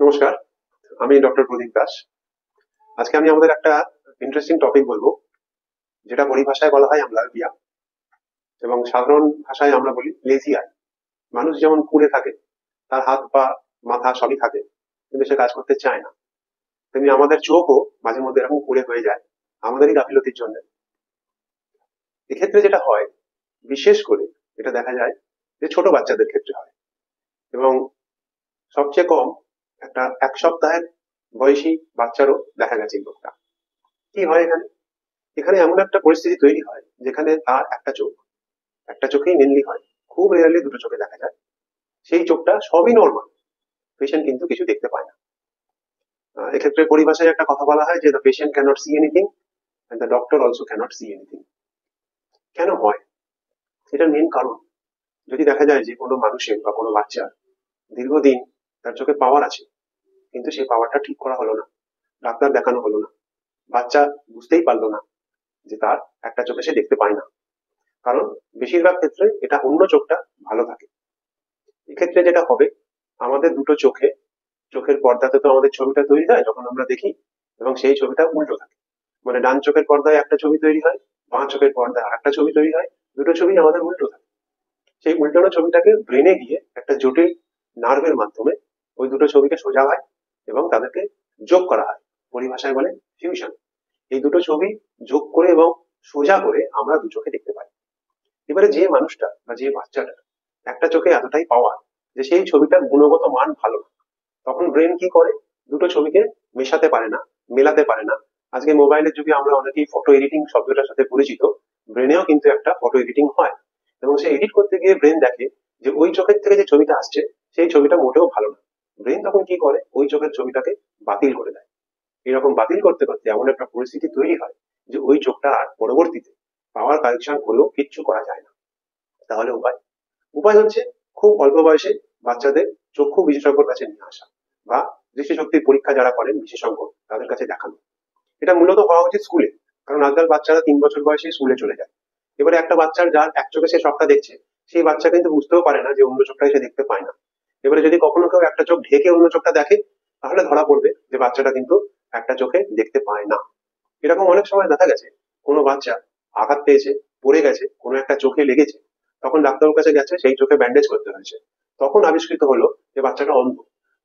নমস্কার, আমি ডক্টর প্রদীপ দাস। আজকে আমি আমাদের একটা ইন্টারেস্টিং টপিক বলবো, যেটা পরিভাষায় বলা হয় আমলাইপিয়া, এবং সাধারণ ভাষায় আমরা বলি লেজি আই। মানুষ যেমন কুঁড়ে থাকে, তার হাত পা মাথা সবই থাকে, কিন্তু সে কাজ করতে চায় না, তেমনি আমাদের চোখও মাঝে মধ্যে এরকম কুঁড়ে হয়ে যায় আমাদেরই গাফিলতির জন্য। এক্ষেত্রে যেটা হয়, বিশেষ করে এটা দেখা যায় যে ছোট বাচ্চাদের ক্ষেত্রে হয়, এবং সবচেয়ে কম একটা 1 সপ্তাহের বয়সী বাচ্চারও দেখা গেছে এই রোগটা। কি হয় এখানে? এখানে এমন একটা পরিস্থিতি তৈরি হয় যেখানে তার একটা চোখ, একটা চোখেই মেনলি হয়, খুব রেয়ারলি দুটো চোখে দেখা যায়। সেই চোখটা সবই নর্মাল, পেশেন্ট কিন্তু কিছু দেখতে পায় না। এক্ষেত্রে পরিভাষায় একটা কথা বলা হয় যে the patient cannot see anything and the doctor also cannot see anything. কেন হয়? এটার মেন কারণ, যদি দেখা যায় যে কোনো মানুষের বা কোনো বাচ্চার দীর্ঘদিন তার চোখে পাওয়ার আছে, কিন্তু সেই পাওয়ারটা ঠিক করা হলো না, ডাক্তার দেখানো হলো না, বাচ্চা বুঝতেই পারলো না যে তার একটা চোখে সে দেখতে পায় না, কারণ বেশিরভাগ ক্ষেত্রে এটা অন্য চোখটা ভালো থাকে। এক্ষেত্রে যেটা হবে, আমাদের দুটো চোখে, চোখের পর্দাতে তো আমাদের ছবিটা তৈরি হয় যখন আমরা দেখি, এবং সেই ছবিটা উল্টো থাকে। মানে ডান চোখের পর্দায় একটা ছবি তৈরি হয়, বাঁ চোখের পর্দায় আর একটা ছবি তৈরি হয়, দুটো ছবি আমাদের উল্টো থাকে। সেই উল্টানো ছবিটাকে ব্রেনে গিয়ে একটা জটিল নার্ভের মাধ্যমে ওই দুটো ছবিকে সোজা হয় এবং তাদেরকে যোগ করা হয়, পরিভাষায় বলে ফিউশন। এই দুটো ছবি যোগ করে এবং সোজা করে আমরা দু চোখে দেখতে পাই। এবারে যে মানুষটা বা যে বাচ্চাটা একটা চোখে এতটাই পাওয়ার যে সেই ছবিটার গুণগত মান ভালো না, তখন ব্রেন কি করে, দুটো ছবিকে মেশাতে পারে না, মেলাতে পারে না। আজকে মোবাইলের যুগে আমরা অনেকেই ফটো এডিটিং শব্দটার সাথে পরিচিত। ব্রেনেও কিন্তু একটা ফটো এডিটিং হয়, এবং সে এডিট করতে গিয়ে ব্রেন দেখে যে ওই চোখের থেকে যে ছবিটা আসছে সেই ছবিটা মোটেও ভালো না। ব্রেন তখন কি করে, ওই চোখের ছবিটাকে বাতিল করে দেয়। এরকম বাতিল করতে করতে এমন একটা পরিস্থিতি তৈরি হয় যে ওই চোখটা আর পরবর্তীতে পাওয়ার কারেকশন করেও কিচ্ছু করা যায় না। তাহলে উপায়, উপায় হচ্ছে খুব অল্প বয়সে বাচ্চাদের চক্ষু বিশেষজ্ঞের কাছে নিয়ে আসা, বা দৃষ্টিশক্তির পরীক্ষা যারা করেন বিশেষজ্ঞ, তাদের কাছে দেখানো। এটা মূলত হওয়া উচিত স্কুলে, কারণ আজকাল বাচ্চারা 3 বছর বয়সে স্কুলে চলে যায়। এবারে একটা বাচ্চার যার এক চোখে সে সবটা দেখছে, সেই বাচ্চা কিন্তু বুঝতেও পারে না যে অন্য চোখটাই সে দেখতে পায় না। এবারে যদি কখনো কেউ একটা চোখ ঢেকে অন্য চোখটা দেখে, তাহলে ধরা পড়বে যে বাচ্চাটা কিন্তু একটা চোখে দেখতে পায় না। এরকম অনেক সময় দেখা গেছে, কোনো বাচ্চা আঘাত পেয়েছে, পড়ে গেছে, কোনো একটা চোখে লেগেছে, তখন ডাক্তারের কাছে গেছে, সেই চোখে ব্যান্ডেজ করতে হয়েছে। তখন আবিষ্কৃত হলো যে বাচ্চাটা অন্ধ।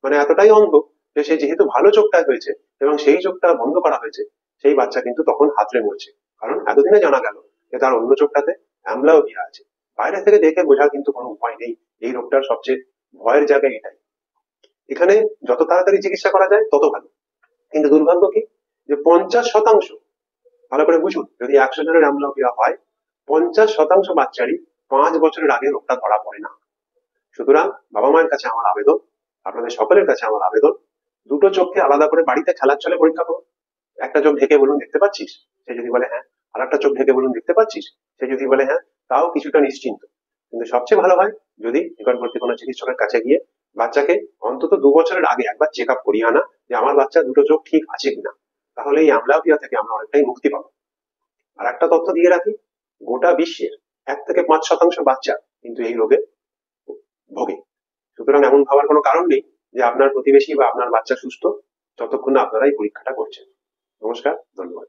মানে এতটাই অন্ধ যে সে যেহেতু ভালো চোখটা হয়েছে এবং সেই চোখটা বন্ধ করা হয়েছে, সেই বাচ্চা কিন্তু তখন হাতড়ে মরছে। কারণ এতদিনে জানা গেল যে তার অন্য চোখটাতে অ্যামব্লায়োপিয়া আছে। বাইরে থেকে দেখে বোঝার কিন্তু কোনো উপায় নেই। এই রোগটার সবচেয়ে ভয়ের জায়গা এটাই। এখানে যত তাড়াতাড়ি চিকিৎসা করা যায় তত ভালো, কিন্তু দুর্ভাগ্য কি, যে 50%, ভালো করে বুঝুন, যদি 100 জনের অ্যামব্লিওপিয়া হয়, 50% বাচ্চারই 5 বছরের আগে রোগটা ধরা পড়ে না। সুতরাং বাবা মায়ের কাছে আমার আবেদন, আপনাদের সকলের কাছে আমার আবেদন, দুটো চোখকে আলাদা করে বাড়িতে খেলার ছলে পরীক্ষা করুন। একটা চোখ ঢেকে বলুন দেখতে পাচ্ছিস, সে যদি বলে হ্যাঁ, আর একটা চোখ ঢেকে বলুন দেখতে পাচ্ছিস, সে যদি বলে হ্যাঁ, তাও কিছুটা নিশ্চিন্ত। কিন্তু সবচেয়ে ভালো হয় যদি নিকটবর্তী কোনো চিকিৎসকের কাছে গিয়ে বাচ্চাকে অন্তত 2 বছরের আগে একবার চেক আপ করিয়ে আনা, যে আমার বাচ্চা দুটো চোখ ঠিক আছে কিনা। তাহলে এই অ্যামব্লিওপিয়া থেকে আমরা অনেকটাই মুক্তি পাবো। আর একটা তথ্য দিয়ে রাখি, গোটা বিশ্বের 1 থেকে 5% বাচ্চা কিন্তু এই রোগে ভোগে। সুতরাং এমন ভাবার কোনো কারণ নেই যে আপনার প্রতিবেশী বা আপনার বাচ্চা সুস্থ, যতক্ষণ না আপনারা এই পরীক্ষাটা করছেন। নমস্কার, ধন্যবাদ।